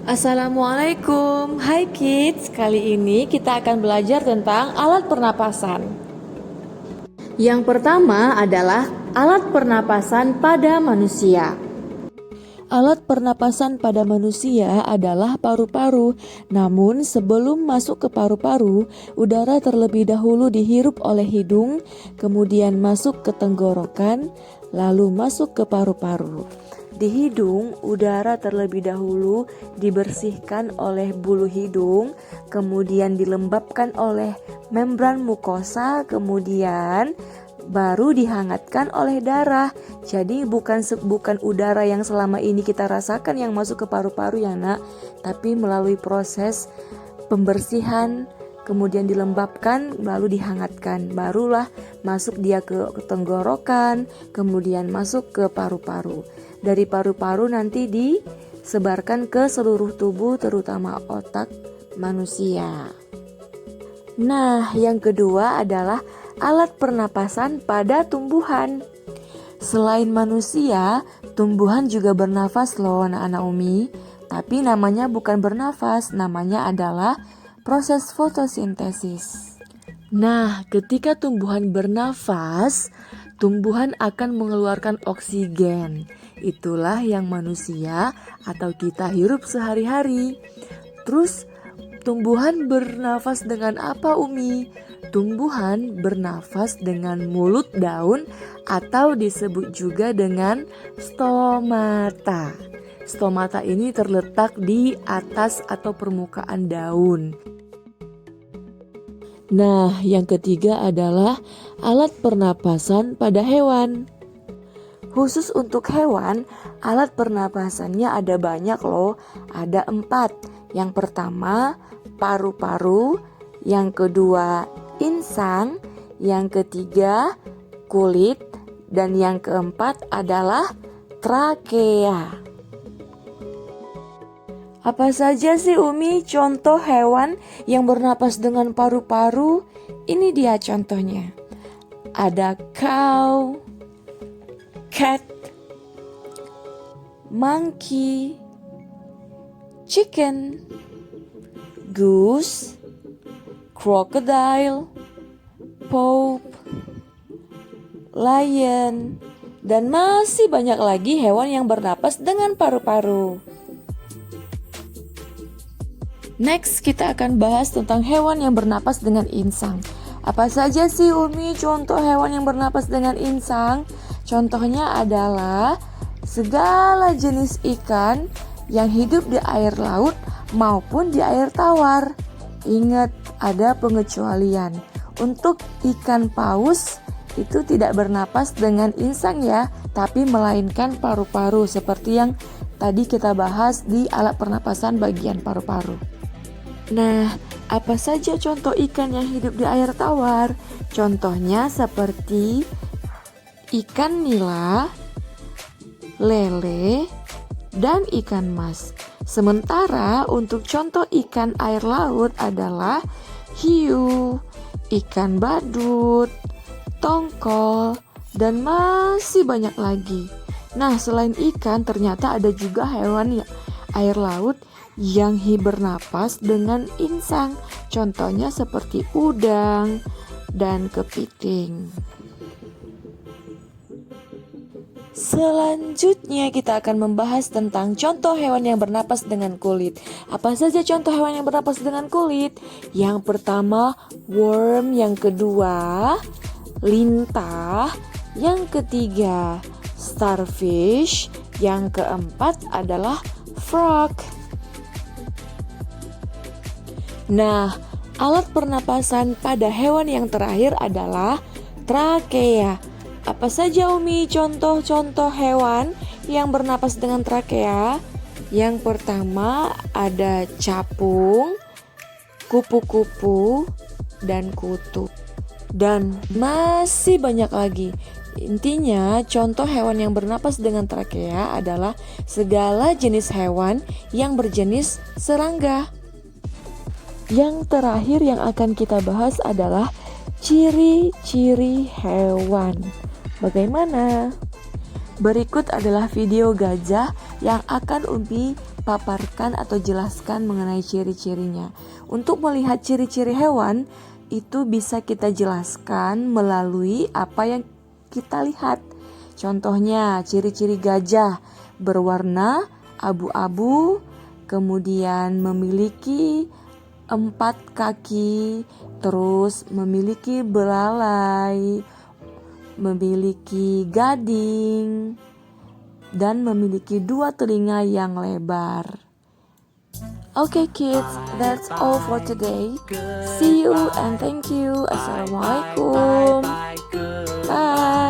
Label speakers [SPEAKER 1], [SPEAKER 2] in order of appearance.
[SPEAKER 1] Assalamualaikum, hai kids. Kali ini kita akan belajar tentang alat pernapasan. Yang pertama adalah alat pernapasan pada manusia. Alat pernapasan pada manusia adalah paru-paru. Namun sebelum masuk ke paru-paru, udara terlebih dahulu dihirup oleh hidung, kemudian masuk ke tenggorokan, lalu masuk ke paru-paru. Di hidung, udara terlebih dahulu dibersihkan oleh bulu hidung, kemudian dilembabkan oleh membran mukosa, kemudian baru dihangatkan oleh darah. Jadi bukan udara yang selama ini kita rasakan yang masuk ke paru-paru ya nak, tapi melalui proses pembersihan, kemudian dilembabkan, lalu dihangatkan, barulah masuk dia ke tenggorokan, kemudian masuk ke paru-paru. Dari paru-paru nanti disebarkan ke seluruh tubuh, terutama otak manusia. Nah, yang kedua adalah alat pernapasan pada tumbuhan. Selain manusia, tumbuhan juga bernafas loh anak-anak Umi. Tapi namanya bukan bernafas, namanya adalah proses fotosintesis. Nah, ketika tumbuhan bernafas, tumbuhan akan mengeluarkan oksigen. Itulah yang manusia atau kita hirup sehari-hari. Terus tumbuhan bernafas dengan apa Umi? Tumbuhan bernafas dengan mulut daun atau disebut juga dengan stomata. Stomata ini terletak di atas atau permukaan daun. Nah, yang ketiga adalah alat pernapasan pada hewan. Khusus untuk hewan, alat pernapasannya ada banyak loh, ada 4. Yang pertama, paru-paru, yang kedua, insang, yang ketiga, kulit, dan yang keempat adalah trakea. Apa saja sih Umi contoh hewan yang bernapas dengan paru-paru? Ini dia contohnya. Ada cow, cat, monkey, chicken, goose, crocodile, pope, lion, dan masih banyak lagi hewan yang bernapas dengan paru-paru. Next, kita akan bahas tentang hewan yang bernapas dengan insang. Apa saja sih Umi contoh hewan yang bernapas dengan insang? Contohnya adalah segala jenis ikan yang hidup di air laut maupun di air tawar. Ingat, ada pengecualian. Untuk ikan paus itu tidak bernapas dengan insang ya, tapi melainkan paru-paru seperti yang tadi kita bahas di alat pernapasan bagian paru-paru. Nah, apa saja contoh ikan yang hidup di air tawar? Contohnya seperti ikan nila, lele, dan ikan mas. Sementara untuk contoh ikan air laut adalah hiu, ikan badut, tongkol, dan masih banyak lagi. Nah, selain ikan ternyata ada juga hewan air laut yang bernapas dengan insang. Contohnya seperti udang dan kepiting. Selanjutnya kita akan membahas tentang contoh hewan yang bernapas dengan kulit. Apa saja contoh hewan yang bernapas dengan kulit? Yang pertama worm, yang kedua lintah, yang ketiga starfish, yang keempat adalah frog. Nah, alat pernapasan pada hewan yang terakhir adalah trakea. Apa saja Umi contoh-contoh hewan yang bernapas dengan trakea? Yang pertama ada capung, kupu-kupu, dan kutu. Dan masih banyak lagi. Intinya contoh hewan yang bernapas dengan trakea adalah segala jenis hewan yang berjenis serangga. Yang terakhir yang akan kita bahas adalah ciri-ciri hewan. Bagaimana? Berikut adalah video gajah yang akan Umi paparkan atau jelaskan mengenai ciri-cirinya. Untuk melihat ciri-ciri hewan, itu bisa kita jelaskan melalui apa yang kita lihat. Contohnya, ciri-ciri gajah berwarna abu-abu, kemudian memiliki 4 kaki, terus memiliki belalai, memiliki gading, dan memiliki 2 telinga yang lebar. Okay kids, that's all for today. See you and thank you. Assalamualaikum. Bye.